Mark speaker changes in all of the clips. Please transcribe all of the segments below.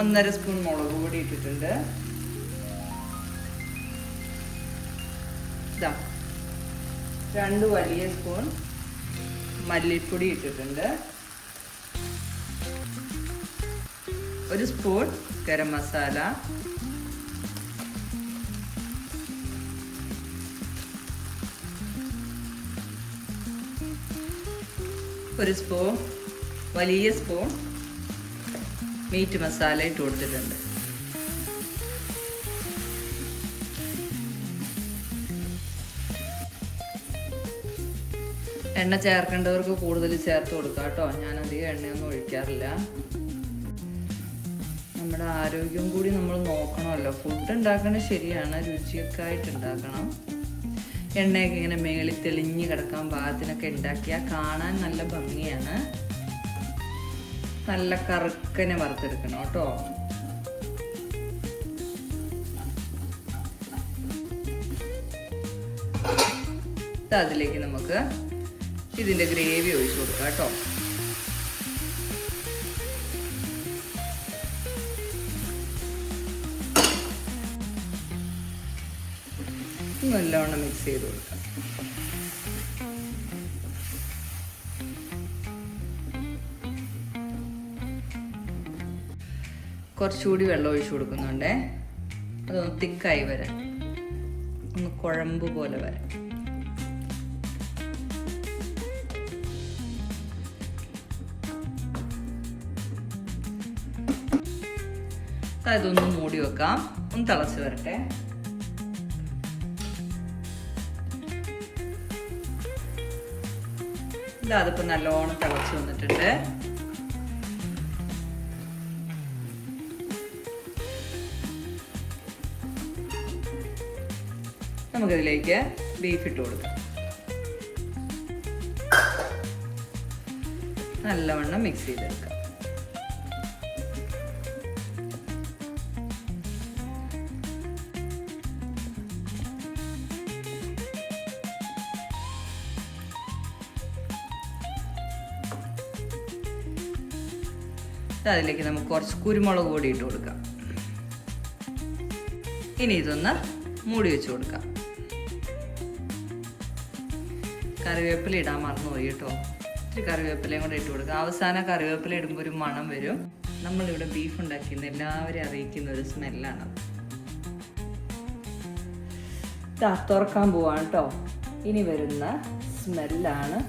Speaker 1: 1.5 spoon മുളക് പൊടി ഇട്ടിട്ടുണ്ട്. ഇതാ 2 വലിയ സ്പൂൺ മല്ലിപ്പൊടി ഇട്ടിട്ടുണ്ട്. 1 സ്പൂൺ ഗരം മസാല, 1 സ്പൂൺ വലിയ സ്പൂൺ മീറ്റ് മസാല ഇട്ട് കൊടുത്തിട്ടുണ്ട്. എണ്ണ ചേർക്കേണ്ടവർക്ക് കൂടുതൽ ചേർത്ത് കൊടുക്കാം കേട്ടോ. ഞാൻ അധികം എണ്ണയൊന്നും ഒഴിക്കാറില്ല. നമ്മുടെ ആരോഗ്യം കൂടി നമ്മൾ നോക്കണമല്ലോ. ഫുഡ് ഉണ്ടാക്കണത് ശരിയാണ്, രുചിയൊക്കെ ആയിട്ട് ഉണ്ടാക്കണം. എണ്ണയൊക്കെ ഇങ്ങനെ മേളിൽ തെളിഞ്ഞ് കിടക്കാൻ പാകത്തിനൊക്കെ ഉണ്ടാക്കിയാൽ കാണാൻ നല്ല ഭംഗിയാണ്. നല്ല കറുക്കനെ വറുത്തെടുക്കണം കേട്ടോ. അതിലേക്ക് നമുക്ക് ഇതിന്റെ ഗ്രേവി ഒഴിച്ചു കൊടുക്കാം കേട്ടോ. നല്ലവണ്ണം മിക്സ് ചെയ്ത് കൊടുക്കാം. കുറച്ചുകൂടി വെള്ളം ഒഴിച്ചു കൊടുക്കുന്നുണ്ടേ. അതൊന്ന് തിക്കായി വരാൻ, ഒന്ന് കുഴമ്പ് പോലെ വരാൻ. ഇതൊന്ന് മൂടി വെക്കാം, ഒന്ന് തിളച്ച് വരട്ടെ. അതിപ്പോ നല്ലോണം തിളച്ച് വന്നിട്ടുണ്ട്. നമുക്കിതിലേക്ക് ബീഫ് ഇട്ട് കൊടുക്കാം. നല്ലവണ്ണം മിക്സ് ചെയ്തെടുക്കാം. അതിലേക്ക് നമുക്ക് കുറച്ച് കുരുമുളക് പൊടി ഇട്ട് കൊടുക്കാം. ഇനി ഇതൊന്ന് മൂടി വെച്ച് കൊടുക്കാം. കറിവേപ്പില ഇടാൻ മറന്നുപോയി കേട്ടോ. ഇത്തിരി കറിവേപ്പിലയും കൂടെ ഇട്ട് കൊടുക്കാം. അവസാനം കറിവേപ്പില ഇടുമ്പോൾ ഒരു മണം വരും. നമ്മളിവിടെ ബീഫ് ഉണ്ടാക്കിയെന്ന് എല്ലാവരെയും അറിയിക്കുന്ന ഒരു സ്മെല്ലാണ്. തുറക്കാൻ പോവാണ് കേട്ടോ. ഇനി വരുന്ന സ്മെല്ലാണ്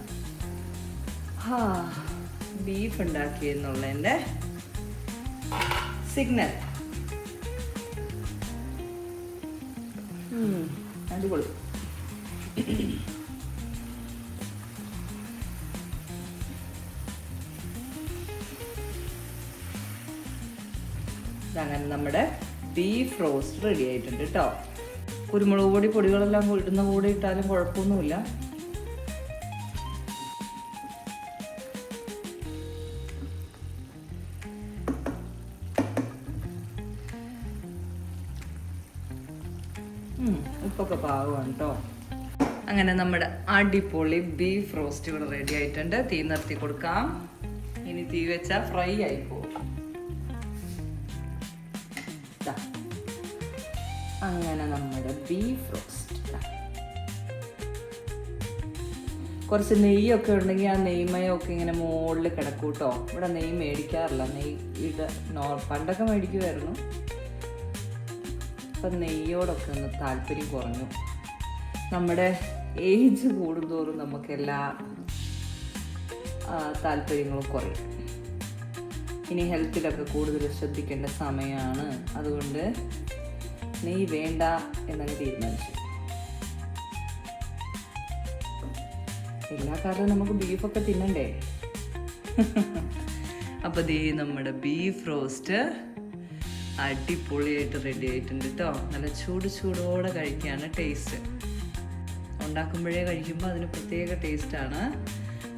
Speaker 1: ബീഫ് ഉണ്ടാക്കിയെന്നുള്ളതിൻ്റെ സിഗ്നൽ. അടിപൊളി. അങ്ങനെ നമ്മുടെ ബീഫ് റോസ്റ്റ് റെഡി ആയിട്ടുണ്ട് കേട്ടോ. കുരുമുളക് പൊടി പൊടികളെല്ലാം ഇടുന്ന കൂടെ ഇട്ടാലും കുഴപ്പമൊന്നുമില്ല. ഉപ്പൊക്കെ പാകമാണ് കേട്ടോ. അങ്ങനെ നമ്മുടെ അടിപൊളി ബീഫ് റോസ്റ്റ് ഇവിടെ റെഡി ആയിട്ടുണ്ട്. തീ നിർത്തി കൊടുക്കാം. ഇനി തീ വെച്ചാൽ ഫ്രൈ ആയി പോകും. അങ്ങനെ നമ്മുടെ ബീഫ് റോസ്റ്റ്. കുറച്ച് നെയ്യൊക്കെ ഉണ്ടെങ്കിൽ ആ നെയ്മയൊക്കെ ഇങ്ങനെ മുകളിൽ കിടക്കും കേട്ടോ. ഇവിടെ നെയ്യ് മേടിക്കാറില്ല. പണ്ടൊക്കെ മേടിക്കുമായിരുന്നു. അപ്പം നെയ്യോടൊക്കെ ഒന്ന് താല്പര്യം കുറഞ്ഞു. നമ്മുടെ ഏജ് കൂടുന്തോറും നമുക്കെല്ലാ താല്പര്യങ്ങളും കുറയും. ഇനി ഹെൽത്തിലൊക്കെ കൂടുതൽ ശ്രദ്ധിക്കേണ്ട സമയമാണ്. അതുകൊണ്ട് നെയ്യ് വേണ്ട എന്നങ്ങ് തീരുമാനിച്ചു. എല്ലാ കാലവും നമുക്ക് ബീഫൊക്കെ തിന്നണ്ടേ. അപ്പോൾ ദേ നമ്മുടെ ബീഫ് റോസ്റ്റ് അടിപൊളിയായിട്ട് റെഡി ആയിട്ടുണ്ട് കേട്ടോ. നല്ല ചൂടോടെ കഴിക്കുകയാണ് ടേസ്റ്റ്. ഉണ്ടാക്കുമ്പോഴേ കഴിക്കുമ്പോൾ അതിന് പ്രത്യേക ടേസ്റ്റാണ്.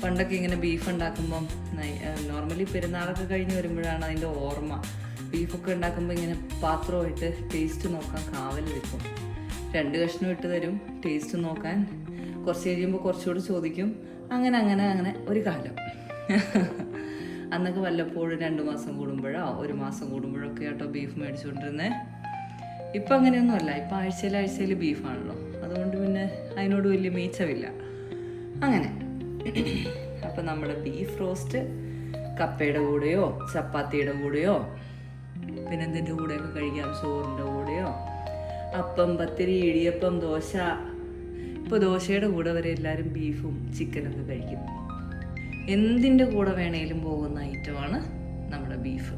Speaker 1: പണ്ടൊക്കെ ഇങ്ങനെ ബീഫ് ഉണ്ടാക്കുമ്പം നോർമലി പെരുന്നാളൊക്കെ കഴിഞ്ഞ് വരുമ്പോഴാണ് അതിൻ്റെ ഓർമ്മ. ബീഫൊക്കെ ഉണ്ടാക്കുമ്പോൾ ഇങ്ങനെ പാത്രമായിട്ട് ടേസ്റ്റ് നോക്കാൻ കാവൽ വെക്കും. 2 കഷ്ണം ഇട്ട് തരും ടേസ്റ്റ് നോക്കാൻ. കുറച്ച് കഴിയുമ്പോൾ കുറച്ചുകൂടി ചോദിക്കും. അങ്ങനെ അങ്ങനെ അങ്ങനെ ഒരു കാലം. അന്നൊക്കെ വല്ലപ്പോഴും 2 മാസം കൂടുമ്പോഴോ 1 മാസം കൂടുമ്പോഴൊക്കെ കേട്ടോ ബീഫ് മേടിച്ചുകൊണ്ടിരുന്നേ. ഇപ്പം അങ്ങനെയൊന്നുമല്ല, ഇപ്പം ആഴ്ചയിൽ ബീഫാണല്ലോ. അതുകൊണ്ട് പിന്നെ അതിനോട് വലിയ മീച്ചമില്ല. അങ്ങനെ അപ്പം നമ്മുടെ ബീഫ് റോസ്റ്റ് കപ്പയുടെ കൂടെയോ ചപ്പാത്തിയുടെ കൂടെയോ പിന്നെ എന്തിൻ്റെ കൂടെയൊക്കെ കഴിക്കാം, ചോറിൻ്റെ കൂടെയോ, അപ്പം, പത്തിരി, ഇടിയപ്പം, ദോശ. ഇപ്പോൾ ദോശയുടെ കൂടെ വരെ എല്ലാവരും ബീഫും ചിക്കനൊക്കെ കഴിക്കും. എന്തിൻ്റെ കൂടെ വേണേലും പോകുന്ന ഐറ്റമാണ് നമ്മുടെ ബീഫ്.